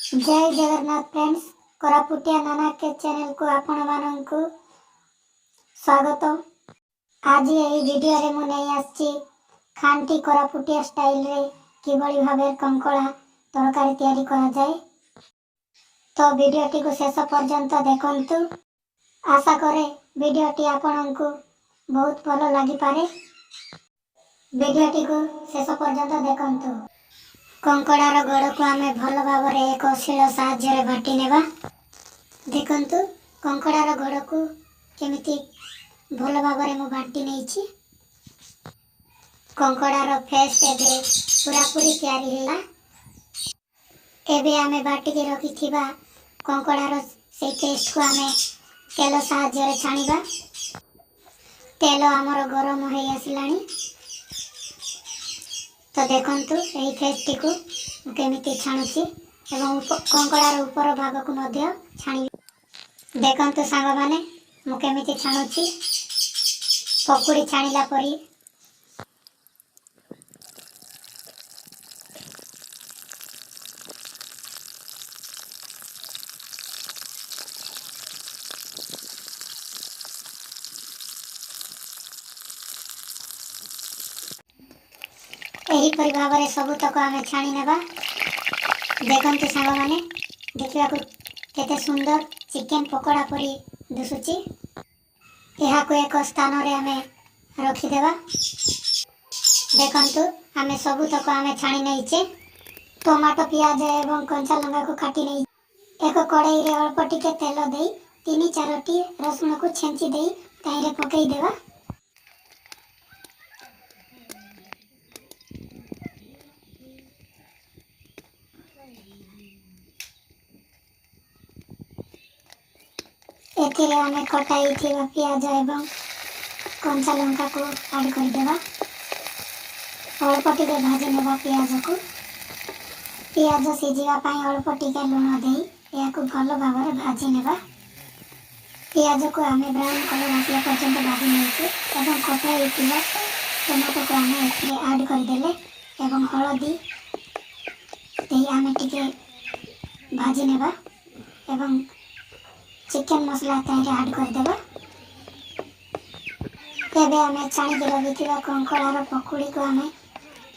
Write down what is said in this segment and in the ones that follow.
जय जगन्नाथ फ्रेंड्स, कोरापुटिया नाना के चैनल को आपण माननकु स्वागत। आज यही वीडियो रे मु नहीं आछि खांटी कोरापुटिया स्टाइल रे किबळी भाबे कंकड़ा तरकारी तैयारी करा जाए। तो वीडियो टी को शेष पर्यंत देखंतु। आशा करे वीडियो टी आपनकु बहुत भलो लागि पारे। वीडियो टी को शेष पर्यंत देखंतु। कंकड़ार गोड़ को आमे भल भाव एक शिल साहाय्य बाटी नेबा। देखंतु कंकड़ार गोड़ को केमिति भल भाव मु बाटी नेछि। कंकड़ार फेस एबे पूरा पूरी तैयारी हैला। एबे आमे बाटी के रखिथिबा कंकड़ार से पेस्ट को आमे तेल साहाय्य छाणीबा। तेल आमर गरम हो आसिलानी। तो देखंतु एही फेस्टी को केमिति छाणुची एवं कंकड़ार ऊपर भाग को मध्य छाणी। देखंतु सांग माने मु केमिति छाणुची पकुड़ी छाणीला परी। एही परी भाव सब तक आमे छाणी नेबा। देखंतु सांग माने देखिया को केते सुंदर चिकन पकोड़ा परी दिसुची। एहा को एक स्थान रे आमे रखी देबा। देखंतु आमे सब तक आमे छाणी नैचे। टमाटो प्याज एवं कंचा लंका को काटी नै एक कढ़ाई रे अल्प टिके तेल देई 3-4 टी रसुन को छेंची देई ताइरे पकई देबा। एथिरे आमे कटाई थिबा प्याज एवं कंचा लंका को ऐड कर देबा। अल्प टिके भाजी नेबा प्याज को। प्याज सिझिबा पई अल्प टिके लूण देई या को भलो भाबरे भाजी नेबा। प्याज को आमे ब्राउन कलर आसिया पर्यंत भाजी नेछि एवं कटाई थिबा टमाटो को आमे एथिरे ऐड कर देले एवं हळदी देई आमे टिके भाजी नेबा एवं चिकन मसला ताइरे ऐड कर देबा। एबे आमे छाणी के रखिथिबा कंकड़ार पकुड़ी को आमे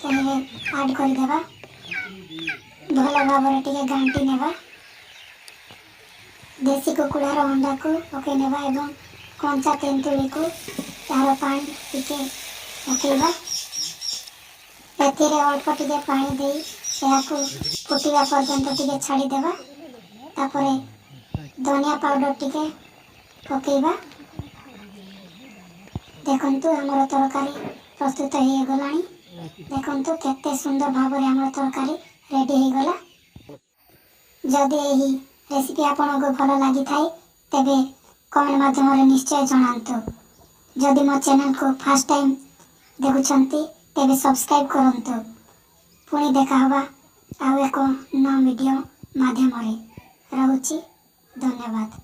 ताइरे ऐड कर देबा। भलो भाबरे टिके गांटी नेबा। देसी कुकुड़ार अंडा को पके नेबा एवं कंचा तेंतुली को तार पानी टिके पकेबा। एथिरे अल्प टिके पानी देई या को फुटिबा पर्यंत टिके छाड़ी देबा। तापरे धनिया पाउडर टिके पकेबा। देखंतु हमर तरकारी प्रस्तुत हो गलानी। देखंतु केते सुंदर भाबरे हमर तरकारी रेडी हो गला। जदि एही रेसिपी आपनको भलो लागि थाई तेबे कमेंट माध्यम रे निश्चय जणांतु। जदि मो चैनल को फर्स्ट टाइम देखुछंती तेबे सब्सक्राइब करंतु। पुणी देखा हवा आ एको न वीडियो माध्यम रे। रहूची। धन्यवाद।